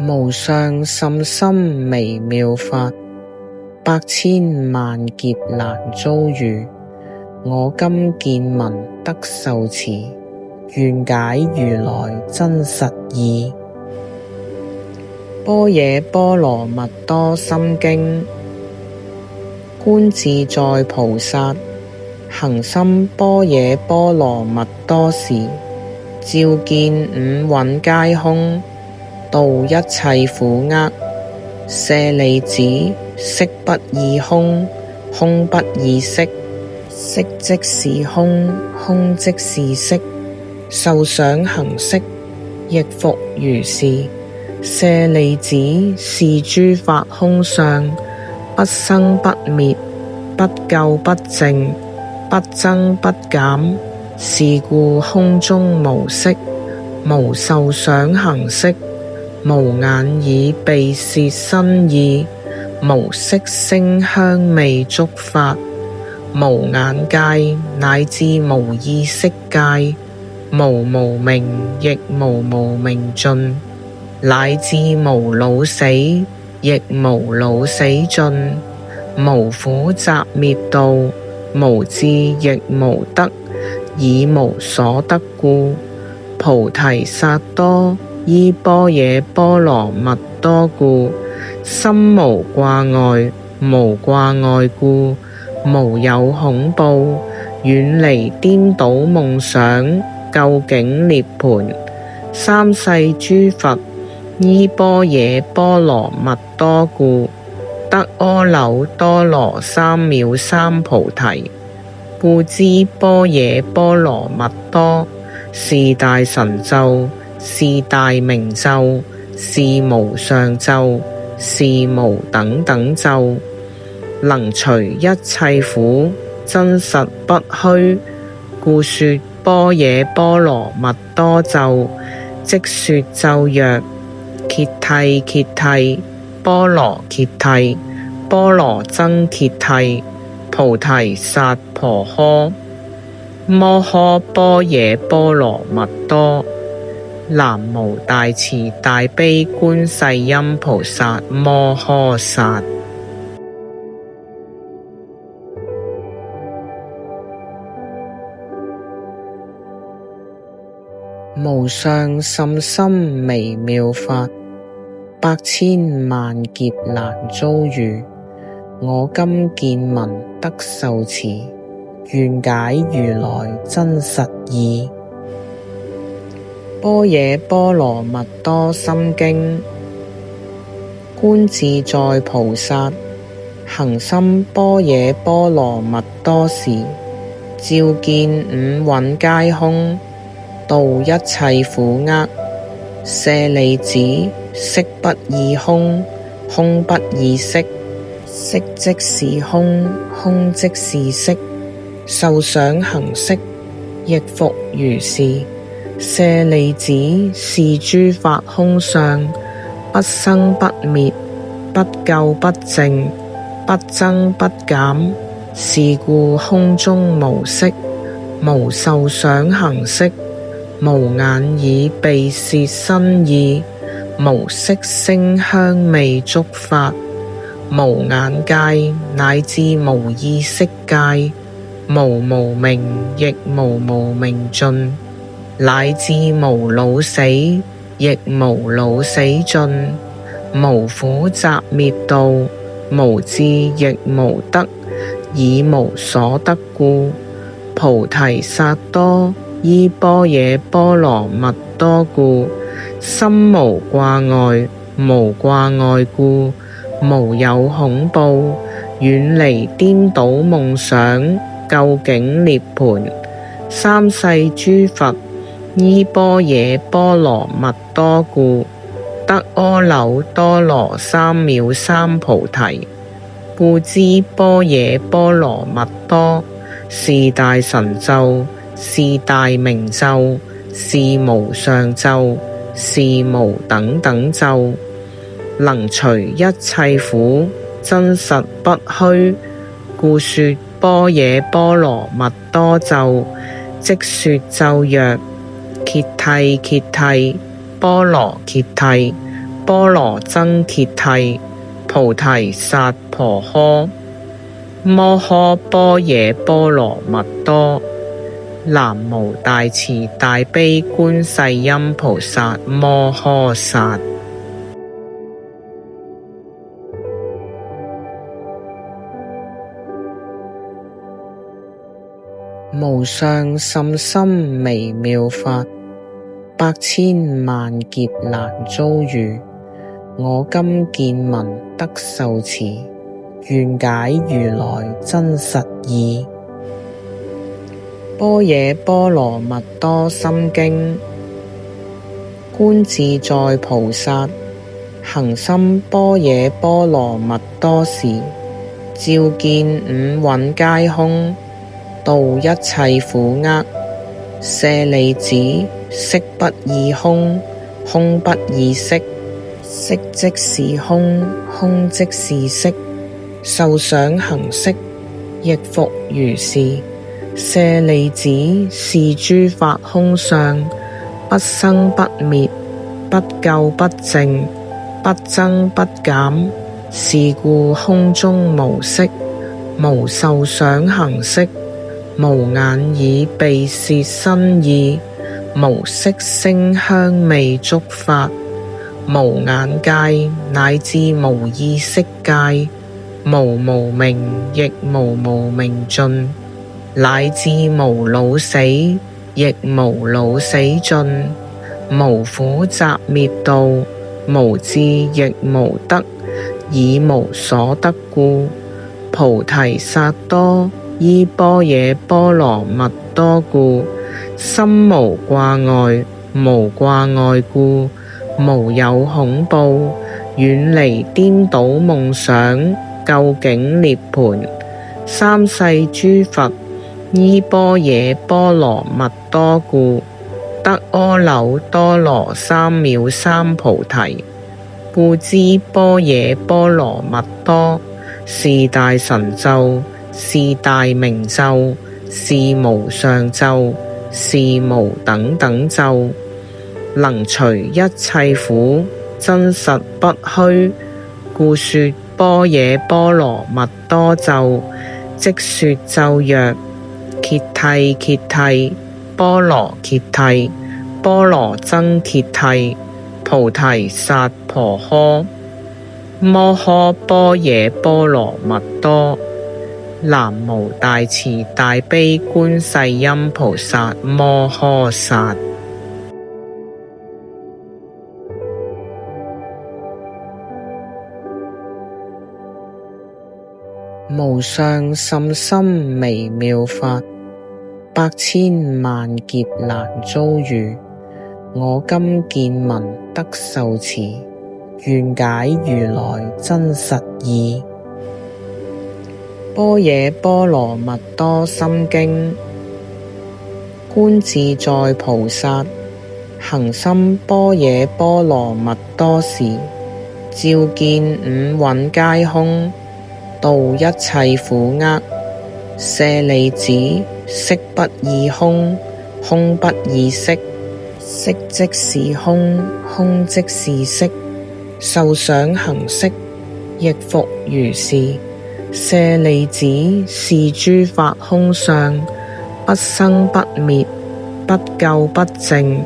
無上甚深微妙法，百千萬劫難遭遇。我今見聞得受持，願解如來真實義。般若波羅蜜多心經。觀自在菩薩行深般若波羅蜜多時，照見五蘊皆空，度一切苦厄。舍利子，色不異空，空不異色，色即是空，空即是色。受想行識，亦復如是。舍利子，是諸法空相，不生不滅，不垢不淨，不增不減。是故空中無色，無受想行識，無眼耳鼻舌身意，無色聲香味觸法，無眼界，乃至無意識界，無無明，亦無無明盡，乃至無老死，亦無老死盡。無苦集滅道，無智亦無得，以無所得故。菩提薩埵依般若波羅蜜多故，心無掛礙，無掛礙故，無有恐怖，遠離顛倒夢想，究竟涅槃。三世諸佛依般若波羅蜜多故，得阿耨多羅三藐三菩提。故知般若波羅蜜多是大神咒，是大明咒，是無上咒，是無等等咒，能除一切苦，真實不虛。故說般若波羅蜜多咒，即說咒曰：揭諦揭諦，波羅揭諦，波羅僧揭諦，菩提薩婆訶。摩訶般若波羅蜜多。南無大慈大悲觀世音菩薩摩訶薩。無上甚深微妙法，百千萬劫難遭遇。我今見聞得受持，願解如來真實義。般若波羅蜜多心經。觀自在菩薩行深般若波羅蜜多時，照見五蘊皆空，度一切苦厄。舍利子，色不異空，空不異色，色即是空，空即是色。受想行識，亦復如是。舍利子，是諸法空相，不生不滅，不垢不淨，不增不減。是故空中無色，無受想行識，無眼耳鼻舌身意，無色聲香味觸法，無眼界，乃至無意識界，無無明，亦無無明盡，乃至無老死，亦無老死盡。無苦集滅道，無智亦無得，以無所得故。菩提薩埵依般若波羅蜜多故，心無掛礙，無掛礙故，無有恐怖，遠離顛倒夢想，究竟涅槃。三世諸佛依般若波羅蜜多故，得阿耨多羅三藐三菩提。故知般若波羅蜜多是大神咒，是大明咒，是無上咒，是無等等咒，能除一切苦，真實不虛。故說般若波羅蜜多咒，即說咒曰：揭諦揭諦，波羅揭諦，波羅僧揭諦，菩提薩婆訶，摩訶般若波羅蜜多，南無大慈大悲觀世音菩薩摩訶薩。無上甚深微妙法，百千萬劫難遭遇。我今見聞得受持，願解如來真實義。般若波羅蜜多心經，觀自在菩薩行深般若波羅蜜多時，照見五蘊皆空，度一切苦厄。舍利子，色不異空，空不異色，色即是空，空即是色，受想行識，亦復如是。舍利子，是諸法空相，不生不滅，不垢不淨，不增不減，是故空中無色，無受想行識，無眼耳鼻舌身意，無色聲香味觸法，無眼界，乃至無意識界，無無明，亦無無明盡，乃至無老死，亦無老死盡，無苦集滅道，無智亦無得，以無所得故，菩提薩埵依般若波羅蜜多故，心無掛礙，無掛礙故，無有恐怖，遠離顛倒夢想，究竟涅槃。三世諸佛依般若波羅蜜多故，得阿耨多羅三藐三菩提。故知般若波羅蜜多是大神咒，是大明咒，是無上咒，是無等等咒，能除一切苦，真實不虛。故說般若波羅蜜多咒，即說咒曰：揭諦揭諦，波羅揭諦，波羅僧揭諦，菩提薩婆訶，摩訶般若波羅蜜多，南無大慈大悲觀世音菩薩摩訶薩。無上甚深微妙法，百千萬劫難遭遇。我今見聞得受持，願解如來真實義。般若波羅蜜多心經，觀自在菩薩行深般若波羅蜜多時，照見五蘊皆空，度一切苦厄。舍利子，色不異空，空不異色，色即是空，空即是色，受想行識，亦復如是。舍利子，是諸法空相，不生不滅，不垢不淨，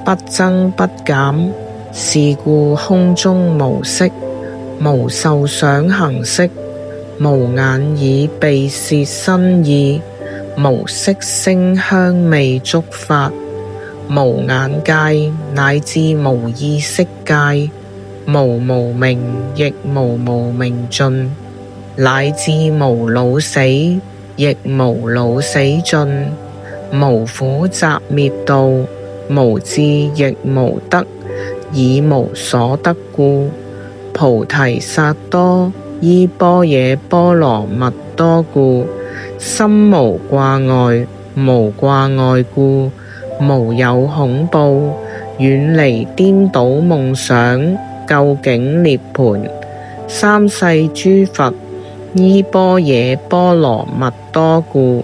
不增不減，是故空中無色，無受想行識，無眼耳鼻舌身意，無色聲香味觸法，無眼界，乃至無意識界，無無明，亦無無明盡，乃至無老死，亦無老死盡，無苦集滅道，無智亦無得，以無所得故，菩提薩埵依般若波羅蜜多故，心無掛礙，無掛礙故，無有恐怖，遠離顛倒夢想，究竟涅槃。三世諸佛依般若波羅蜜多故，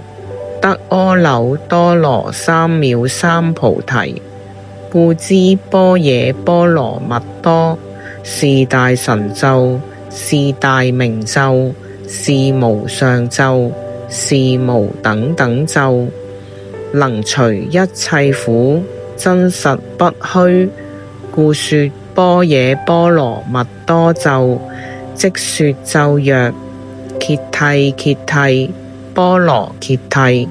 得阿耨多羅三藐三菩提。故知般若波羅蜜多是大神咒，是大明咒，是無上咒，是無等等咒，能除一切苦，真實不虛，故說般若波羅蜜多咒，即說咒曰：揭諦揭諦，波羅揭諦，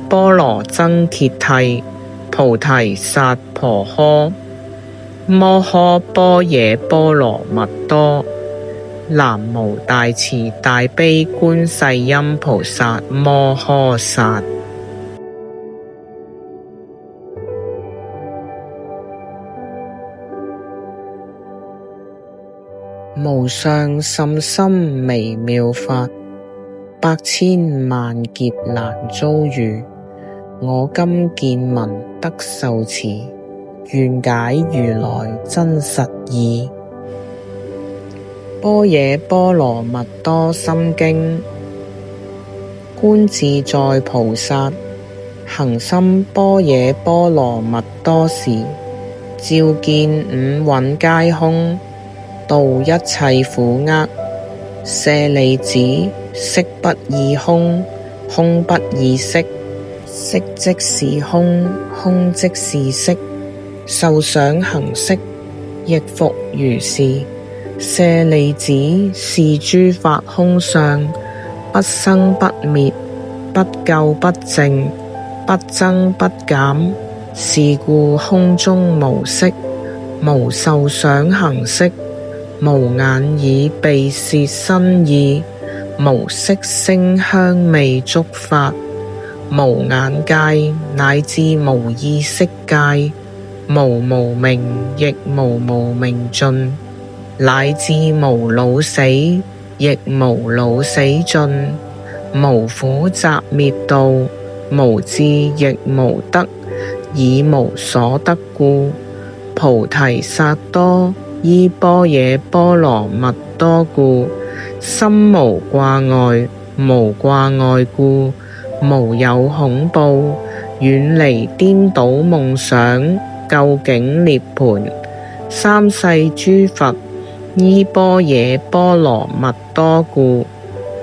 波羅僧揭諦，菩提薩婆訶，摩訶般若波羅蜜多。南無大慈大悲觀世音菩薩摩訶薩。無上甚深微妙法，百千萬劫難遭遇。我今見聞得受持，願解如來真實義。般若波羅蜜多心經。觀自在菩薩行深般若波羅蜜多時，照見五蘊皆空，度一切苦厄。舍利子，色不異空，空不異色，色即是空，空即是色，受想行識，亦復如是。舍利子，是諸法空相，不生不滅，不垢不淨，不增不減，是故空中無色，無受想行識，無眼耳鼻舌身意，無色聲香味觸法，無眼界，乃至無意識界，無無明，亦無無明盡，乃至無老死，亦無老死盡，無苦集滅道，無智亦無得，以無所得故，菩提薩埵依般若波羅蜜多故，心無掛礙，無掛礙故，無有恐怖，遠離顛倒夢想，究竟涅槃。三世諸佛依般若波羅蜜多故，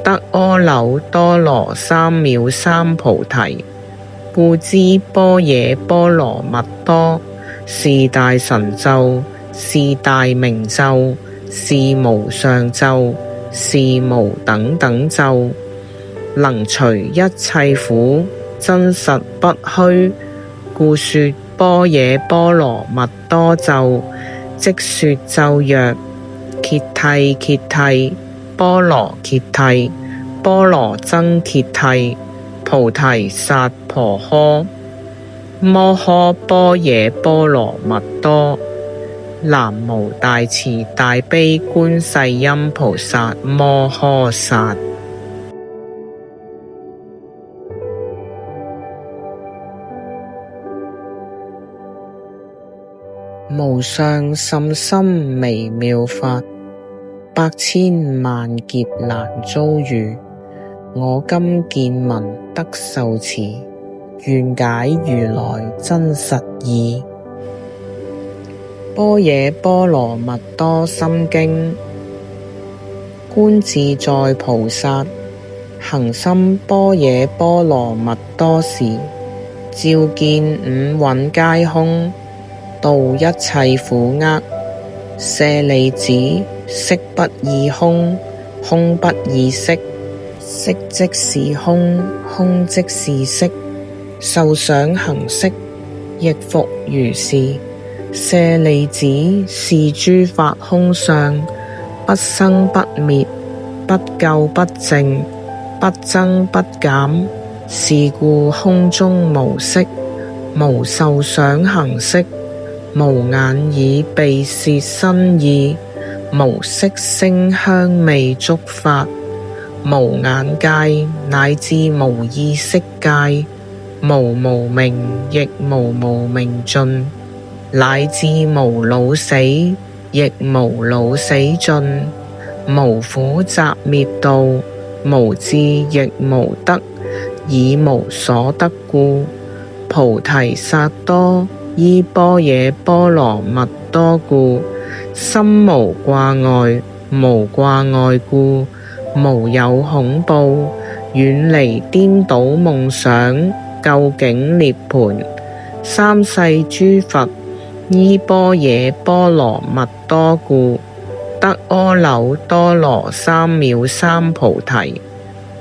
得阿耨多羅三藐三菩提。故知般若波羅蜜多是大神咒，是大明咒，是無上咒，是無等等咒，能除一切苦，真實不虛，故說般若波羅蜜多咒，即說咒曰：揭諦揭諦，波羅揭諦，波羅僧揭諦，菩提薩婆訶，摩訶般若波羅蜜多。南無大慈大悲觀世音菩薩摩訶薩。無上甚深微妙法，百千萬劫難遭遇。我今見聞得受持，願解如來真實義。般若波羅蜜多心經。觀自在菩薩行深般若波羅蜜多時，照見五蘊皆空，度一切苦厄。舍利子，色不異空，空不異色，色即是空，空即是色，受想行識，亦復如是。舍利子，是諸法空相，不生不滅，不垢不淨，不增不減，是故空中無色，無受想行識，無眼耳鼻舌身意，無色聲香味觸法，無眼界，乃至無意識界，無無明，亦無無明盡，乃至無老死，亦無老死盡，無苦集滅道，無智亦無得，以無所得故，菩提薩埵依般若波羅蜜多故，心無掛礙，無掛礙故，無有恐怖，遠離顛倒夢想，究竟涅槃。三世諸佛依般若波羅蜜多故，得阿耨多羅三藐三菩提。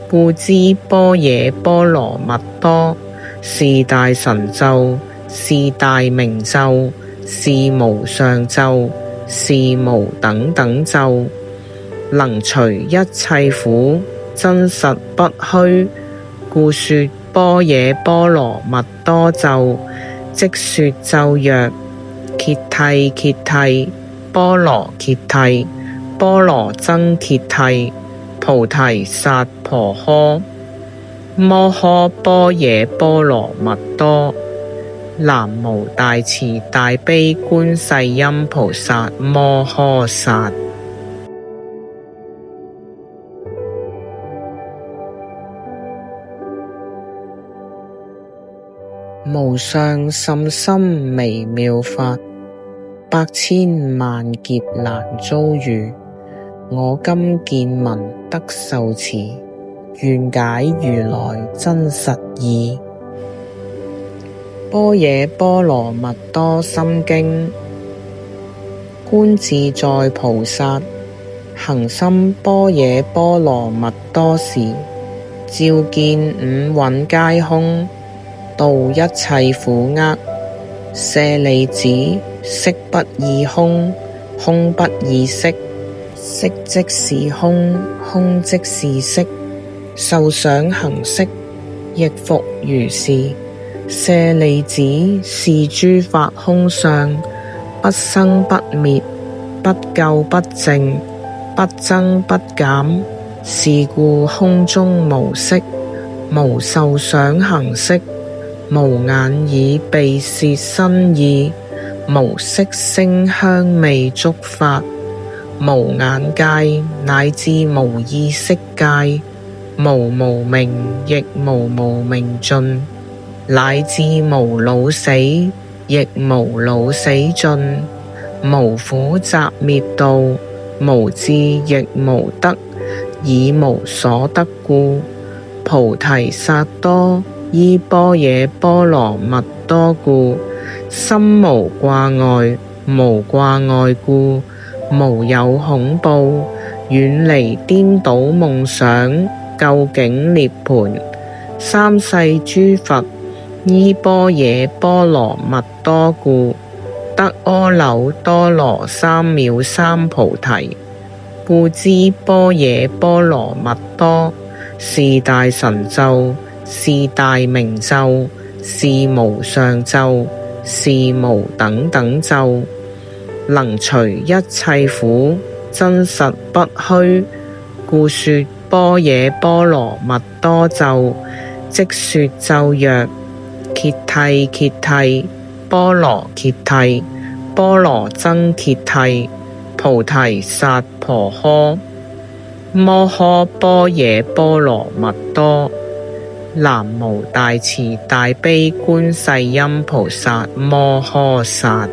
故知般若波羅蜜多是大神咒，是大明咒，是無上咒，是無等等咒，能除一切苦，真實不虛。故說般若波羅蜜多咒，即說咒曰：揭諦揭諦，波羅揭諦，波羅僧揭諦，菩提薩婆訶。摩訶般若波羅蜜多。南無大慈大悲觀世音菩薩摩訶薩。無上甚深微妙法，百千萬劫難遭遇。我今見聞得受持，願解如來真實義。般若波羅蜜多心經。觀自在菩薩行深般若波羅蜜多時，照見五蘊皆空，度一切苦厄。舍利子，色不異空，空不異色，色即是空，空即是色。受想行識，亦復如是。舍利子，是諸法空相，不生不滅，不垢不淨，不增不減。是故空中無色，無受想行識，無眼耳鼻舌身意，無色聲香味觸法，無眼界，乃至無意識界，無無明，亦無無明盡，乃至無老死，亦無老死盡，無苦集滅道，無智亦無得，以無所得故。菩提薩埵依般若波羅蜜多故，心無掛礙，無掛礙故，無有恐怖，遠離顛倒夢想，究竟涅槃。三世諸佛依般若波羅蜜多故，得阿耨多羅三藐三菩提。故知般若波羅蜜多是大神咒，是大明咒，是無上咒，是無等等咒，能除一切苦，真實不虛。故說般若波羅蜜多咒，即說咒曰：揭諦揭諦，波羅揭諦，波羅僧揭諦，菩提薩婆訶。摩訶般若波羅蜜多。南無大慈大悲觀世音菩薩摩訶薩。